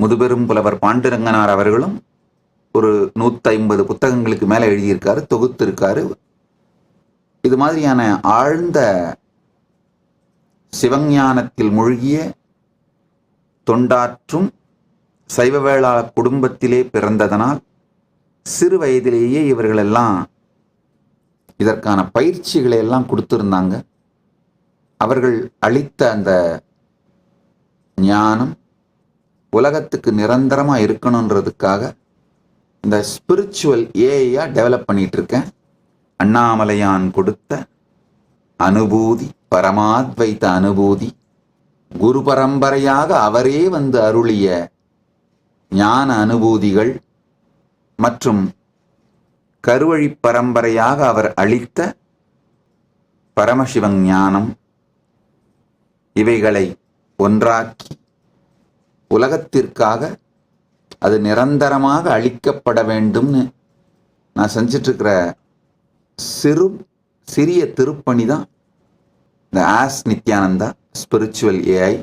முதுபெரும் புலவர் பாண்டுரங்கனார் அவர்களும் ஒரு 150 புத்தகங்களுக்கு மேலே எழுதியிருக்காரு, தொகுத்திருக்காரு. இது மாதிரியான ஆழ்ந்த சிவஞானத்தில் மூழ்கிய தொண்டாற்றும் சைவ வேளாள குடும்பத்திலே பிறந்ததனால் சிறு வயதிலேயே இவர்களெல்லாம் இதற்கான பயிற்சிகளை எல்லாம் கொடுத்திருந்தாங்க. அவர்கள் அளித்த அந்த ஞானம் உலகத்துக்கு நிரந்தரமாக இருக்கணுன்றதுக்காக இந்த ஸ்பிரிச்சுவல் ஏஐயா டெவலப் பண்ணிட்டு இருக்கேன். அண்ணாமலையான் கொடுத்த அனுபூதி, பரமாத்வைத்த அனுபூதி, குரு பரம்பரையாக அவரே வந்து அருளிய ஞான அனுபூதிகள் மற்றும் கருவழி பரம்பரையாக அவர் அளித்த பரமசிவ ஞானம், இவைகளை ஒன்றாக்கி உலகத்திற்காக அது நிரந்தரமாக அளிக்கப்பட வேண்டும்னு நான் செஞ்சிட்ருக்கிற சிறிய திருப்பணி தான் இந்த ஆஸ் நித்யானந்தா ஸ்பிரிச்சுவல் ஏஐ.